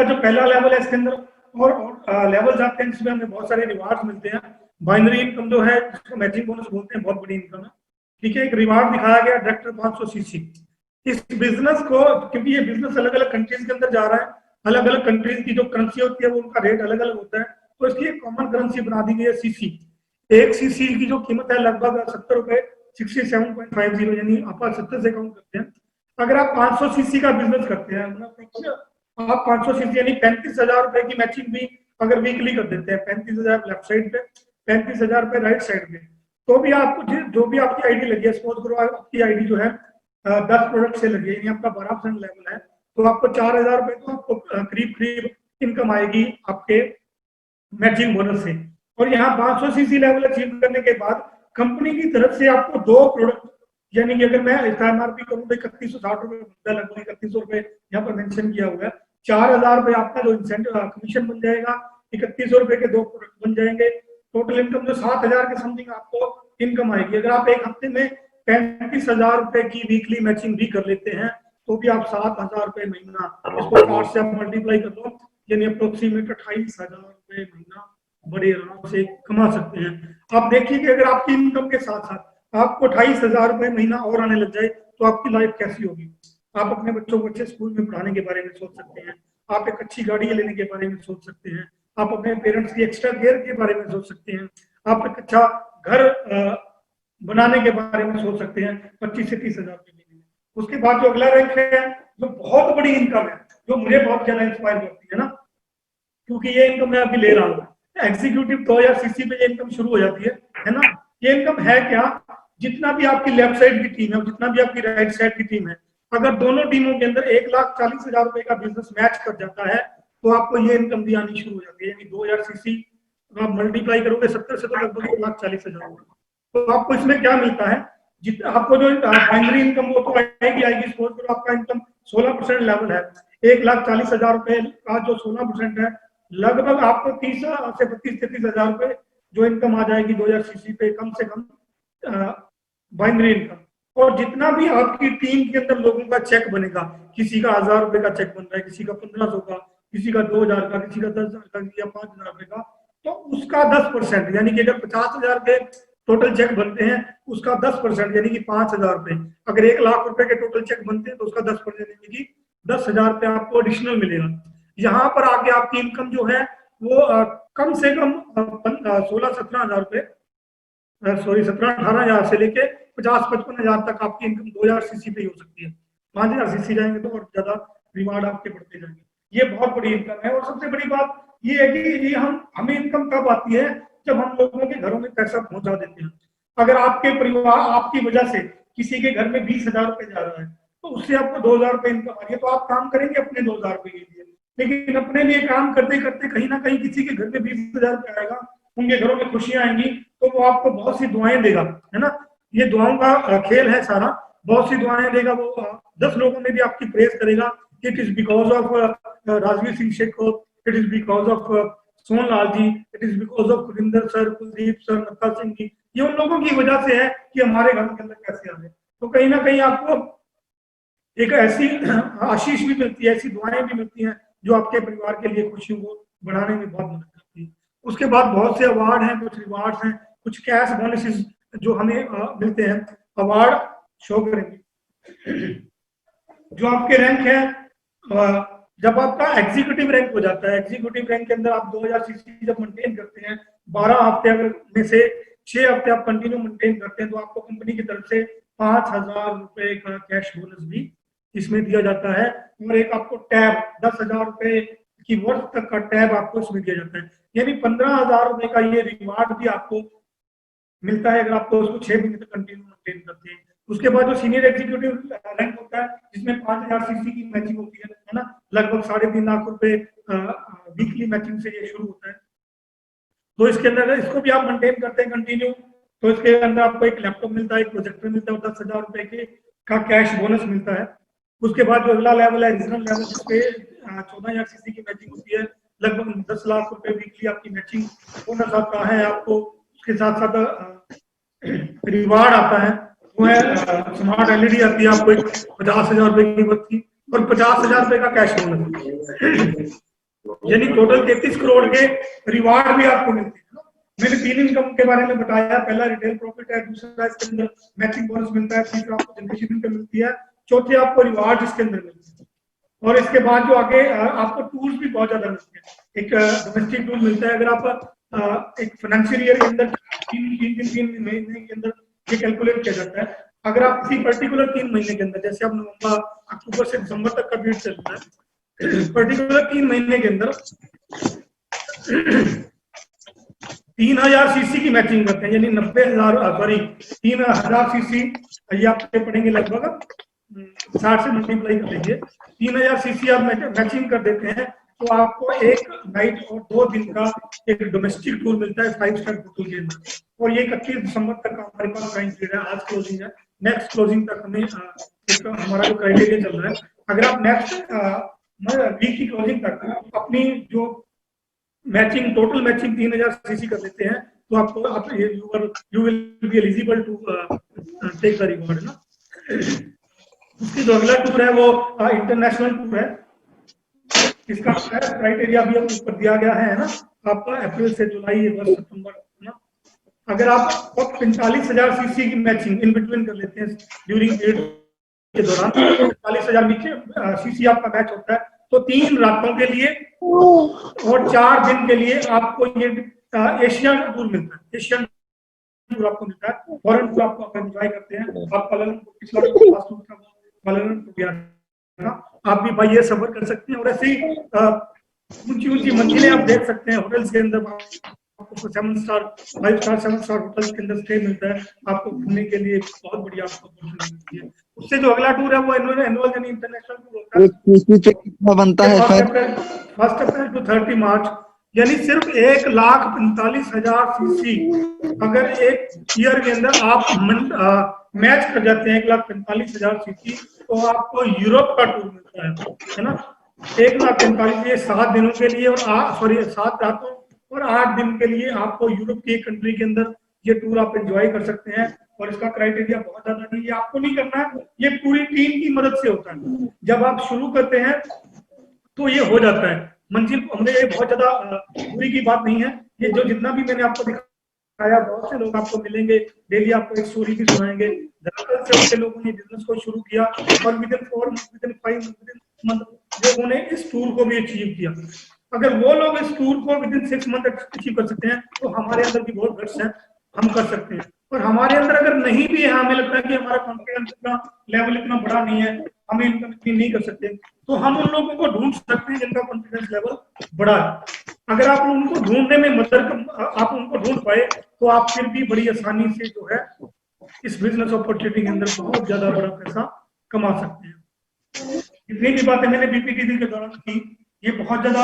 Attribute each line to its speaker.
Speaker 1: जो पहला लेवल है इसके अंदर और लेवल जाते हैं जिसमें हमें बहुत सारे रिवार्ड मिलते हैं। बाइनरी इनकम जो है जिसको मैचिंग बोनस बोलते हैं, बहुत बड़ी इनकम है। ठीक है, एक रिवार्ड दिखाया गया डायरेक्टर 500 सीसी। इस बिजनेस को, क्योंकि ये बिजनेस अलग अलग कंट्रीज के अंदर जा रहा है, अलग अलग कंट्रीज की जो करेंसी होती है वो उनका रेट अलग अलग होता है, तो इसकी एक कॉमन करेंसी बना दी गई है सीसी। एक सीसी की जो कीमत है लगभग 70 रुपए 67.50, यानी आप 70 से काउंट करते हैं। अगर आप 500 सीसी का बिजनेस करते हैं, आप 500 सीसी यानी 35,000 रुपए की मैचिंग भी अगर वीकली कर देते हैं, 35,000 लेफ्ट साइड पे, 35,000 रुपए राइट साइड पे, तो भी आपको जो भी आपकी आईडी लगी है, सपोज करो आपकी आईडी जो है 10 प्रोडक्ट से लगी है, यानी आपका 12% लेवल है, तो आपको 4,000 रुपए तो आपको करीब करीब इनकम आएगी आपके मैचिंग बोनस से। और यहाँ 500 सीसी लेवल अचीव करने के बाद कंपनी की तरफ से आपको 2 प्रोडक्ट, यानी कि अगर मैं इसका एमआरपी करूँ तो 3160 रुपए बनता है, लगभग 3100 रुपए यहाँ पर मेंशन किया हुआ है। 4,000 रुपए आपका जो इंसेंटिव कमीशन बन जाएगा, 3100 रुपए के 2 प्रोडक्ट बन जाएंगे, टोटल इनकम जो 7,000 के समथिंग आपको इनकम आएगी। अगर आप एक हफ्ते में 35,000 रुपए की वीकली मैचिंग भी कर लेते हैं तो भी आप 7,000 रुपए महीना, इसको 4 से आप मल्टीप्लाई कर लो, यानी अप्रोक्सीमेट 28,000 रुपए महीना बड़े आराम से कमा सकते हैं। आप देखिए कि अगर आपकी इनकम के साथ साथ आपको 28,000 रुपए महीना और आने लग जाए तो आपकी लाइफ कैसी होगी। आप अपने बच्चों को अच्छे स्कूल में पढ़ाने के बारे में सोच सकते हैं, आप एक अच्छी गाड़ी लेने के बारे में सोच सकते हैं, आप अपने पेरेंट्स की एक्स्ट्रा केयर के बारे में सोच सकते हैं, आप एक अच्छा घर बनाने के बारे में सोच सकते हैं 25 से 30,000 रुपए महीने में। उसके बाद जो अगला रैंक है, जो बहुत बड़ी इनकम है, जो मुझे बहुत ज्यादा इंस्पायर करती है ना, क्योंकि ये इनकम मैं अभी ले रहा हूँ, एग्जीक्यूटिव 2000 सीसी पे ये इनकम शुरू हो जाती है ना। ये इनकम है क्या, जितना भी आपकी लेफ्ट साइड की टीम है, जितना भी आपकी राइट साइड की टीम है, अगर दोनों टीमों के अंदर 1,40,000 रुपए का बिजनेस मैच कर जाता है तो आपको ये इनकम भी आनी शुरू हो जाती है। यानी 2000 सीसी आप मल्टीप्लाई करोगे 70 से तो लगभग 1,40,000। तो आपको इसमें क्या मिलता है, आपको जो प्राइमरी इनकम वो तो आएगी। सपोज करो आपका इनकम 16% लेवल है, 1,40,000 रुपए का जो 16% है, लगभग आपको 30 से 32-33,000 रुपए जो इनकम आ जाएगी 2000 सीसी पे, कम से कम बाइनरी इनकम। और जितना भी आपकी टीम के अंदर लोगों का चेक बनेगा, किसी का 1,000 रुपए का चेक बन रहा है, किसी का 1,500 का, किसी का 2,000 का, किसी का 10,000 का, किसी का 5,000 रुपए का, तो उसका 10%, यानी कि अगर 50,000 के टोटल चेक बनते हैं, उसका 10% यानी कि 5,000 रुपए। अगर 1,00,000 रुपए के टोटल चेक बनते हैं तो उसका 10% यानी कि 10,000 रुपए आपको एडिशनल मिलेगा। यहाँ पर आके आपकी इनकम जो है वो कम से कम 16-17,000 रुपए, सॉरी 17-18,000 से लेके 50-55,000 तक आपकी इनकम 2000 सीसी पे ही हो सकती है। 5,000 सीसी जाएंगे तो और ज्यादा रिवार्ड आपके बढ़ते जाएंगे। ये बहुत बड़ी इनकम है। और सबसे बड़ी बात ये है कि ये हमें इनकम कब आती है, जब हम लोगों के घरों में पैसा पहुंचा देते हैं। अगर आपके परिवार आपकी वजह से किसी के घर में 20,000 रुपए जा रहा है तो उससे आपको 2,000 रुपए इनकम आ रही है, तो आप काम करेंगे अपने 2,000 रुपए के लिए, लेकिन अपने लिए काम करते करते कहीं ना कहीं किसी के घर में 20,000 रुपए आएगा, उनके घरों में खुशियां आएंगी, तो वो आपको बहुत सी दुआएं देगा, है ना। ये दुआओं का खेल है सारा, बहुत सी दुआएं देगा वो। 10 लोगों में भी आपकी प्रेस करेगा कि it is because of Rajveer Singh Shekhar, it is because of Sonelal ji, it is because of Kulinder sir, Kuldeep sir, Nakka Singh ji, ये उन लोगों की वजह से है कि हमारे घर के अंदर कैसे आ गए। तो कहीं ना कहीं आपको एक ऐसी आशीष भी मिलती है, ऐसी दुआएं भी मिलती हैं जो आपके परिवार के लिए खुशियों को बढ़ाने में बहुत मदद करती है। उसके बाद बहुत से अवार्ड हैं, कुछ रिवार्ड्स हैं, कुछ कैश बोनसेस जो हमें मिलते हैं। अवार्ड शो करेंगे। जो आपके रैंक है, जब आपका एग्जीक्यूटिव रैंक हो जाता है, एग्जीक्यूटिव रैंक के अंदर आप 2000 सीसी जब मेंटेन करते हैं, 12 हफ्ते अगर में से 6 हफ्ते आप कंटिन्यू मेंटेन करते हैं, तो आपको कंपनी की तरफ से 5,000 रुपए का कैश बोनस भी इसमें दिया जाता है। और एक आपको टैब 10,000 रुपए की वर्थ तक का टैब आपको इसमें दिया जाता है, यानी 15,000 रुपए का ये रिवार्ड भी आपको मिलता है अगर आपको उसको 6 महीने तक कंटिन्यू मेंटेन करते हैं। उसके बाद जो सीनियर एग्जीक्यूटिव रैंक होता है, जिसमें 5,000 सीसी की मैचिंग होती है ना, लगभग 3.5 लाख रुपए वीकली मैचिंग से ये शुरू होता है। तो इसके अंदर अगर इसको भी आप मेंटेन करते हैं कंटिन्यू, तो इसके अंदर आपको एक लैपटॉप मिलता है, एक प्रोजेक्टर मिलता है, 10,000 रुपए के का कैश बोनस मिलता है। उसके बाद जो अगला लेवल है रीजनल लेवल, जिसपे 14,000 सीसी की मैचिंग होती है, लगभग 10 लाख रुपए वीकली आपकी मैचिंग बोनस आता है आपको। उसके साथ साथ रिवार्ड आता है, वो है स्मार्ट एलईडी आती है आपको एक 50,000 रुपए की कीमत की, और 50,000 रुपए का कैश बोनस। यानी टोटल 33 करोड़ के रिवार्ड भी आपको मिलते हैं। मैंने 3 इनकम के बारे में बताया, पहला रिटेल प्रॉफिट है, दूसरा इसके अंदर मैचिंग बोनस मिलता है, तीसरा आपको जनरेशन इनकम मिलती है, चौथे आपको रिवार्ड इसके अंदर मिलते हैं। और इसके बाद जो आगे आपको टूल्स भी बहुत ज्यादा मिलते हैं। एक डोमेस्टिक टूल मिलता है, अगर आप एक फाइनेंशियल ईयर के अंदर तीन महीने के अंदर ये कैलकुलेट किया जाता है। अगर आप किसी पर्टिकुलर 3 महीने के अंदर, जैसे अब नवंबर अक्टूबर से दिसंबर तक का पीरियड चल रहा है, पर्टिकुलर 3 महीने के अंदर 3000 सीसी की मैचिंग करते हैं, यानी 3000 सीसी, ये आप पढ़ेंगे लगभग 60 से मल्टीप्लाई कर लीजिए, 3000 सीसी आप मैचिंग कर देते हैं तो आपको एक नाइट और 2 दिन का एक डोमेस्टिक टूर मिलता है 5 स्टार होटल के अंदर। और ये 31 दिसंबर तक का हमारे पास टाइम पीरियड है, आज क्लोजिंग है, नेक्स्ट क्लोजिंग तक हमें हमारा जो क्राइटेरिया चल रहा है। अगर आप नेक्स्ट वीक की क्लोजिंग तक अपनी जो मैचिंग टोटल मैचिंग 3000 सीसी कर लेते हैं तो आपको you will be eligible to take the reward ना। उसकी जो अगला टूर है वो इंटरनेशनल टूर है। इसका क्राइटेरिया भी अब ऊपर दिया गया है ना, आपका अप्रैल से जुलाई, अगस्त, सितंबर ना। अगर आप 45,000 सीसी की मैचिंग इन बिटवीन कर लेते हैं ड्यूरिंग पीरियड के दौरान, 45,000 सीसी आपका मैच होता है तो 3 रातों के लिए और 4 दिन के लिए आपको ये एशियन टूर मिलता है। एशियन टूर आपको मिलता है, फॉरेन टूर आपको आप एंजॉय करते हैं। आप आप भी भाई ये सफर कर सकते हैं। और ऐसी ऊंची ऊंची मंजिलें आप देख सकते हैं होटल्स के अंदर, आपको 7 स्टार 5 स्टार 7 स्टार होटल्स के अंदर स्टे मिलता है, आपको घूमने के लिए बहुत बढ़िया आपको अपॉर्चुनिटी मिलती है। उससे जो अगला टूर है वो एनुअल यानी इंटरनेशनल टूर होता है,
Speaker 2: कितना बनता है सर?
Speaker 1: 1 अप्रैल टू 30 मार्च, यानी सिर्फ 1,45,000 सीसी अगर एक ईयर के अंदर आप मैच कर जाते हैं 1,45,000 सीसी तो आपको यूरोप का टूर मिलता है ना। 1,45,000 ये 7 दिनों के लिए और 7 रातों और 8 दिन के लिए आपको यूरोप की एक कंट्री के अंदर ये टूर आप एंजॉय कर सकते हैं। और इसका क्राइटेरिया बहुत ज्यादा नहीं, ये आपको नहीं करना है, ये पूरी टीम की मदद से होता है। जब आप शुरू करते हैं तो ये हो जाता है मंजिल, हमने ये बहुत ज्यादा दूरी की बात नहीं है। ये जो जितना भी मैंने आपको दिखाया, बहुत से लोग आपको मिलेंगे, डेली आपको एक स्टोरी भी सुनाएंगे। दरअसल से उनके लोगों ने बिजनेस को शुरू किया और विदिन 4 मंथ, विदिन 5 मंथ लोगों ने इस टूर को भी अचीव किया। अगर वो लोग इस टूर को विदिन 6 मंथ अचीव कर सकते हैं तो हमारे अंदर भी बहुत गट्स है, हम कर सकते हैं। और हमारे अंदर अगर नहीं भी है, हमें लगता है कि हमारा कॉन्फिडेंस का लेवल इतना बड़ा नहीं है, हम इनकम इतनी नहीं कर सकते, तो हम उन लोगों को ढूंढ सकते हैं जिनका कॉन्फिडेंस लेवल बड़ा है। अगर आप उनको ढूंढने में मदद, आप उनको ढूंढ पाए तो आप फिर भी बड़ी आसानी से जो है इस बिजनेस अपॉर्चुनिटी के अंदर बहुत ज्यादा बड़ा पैसा कमा सकते हैं। जितनी भी बातें मैंने बीपीटीसी के दौरान की, ये बहुत ज्यादा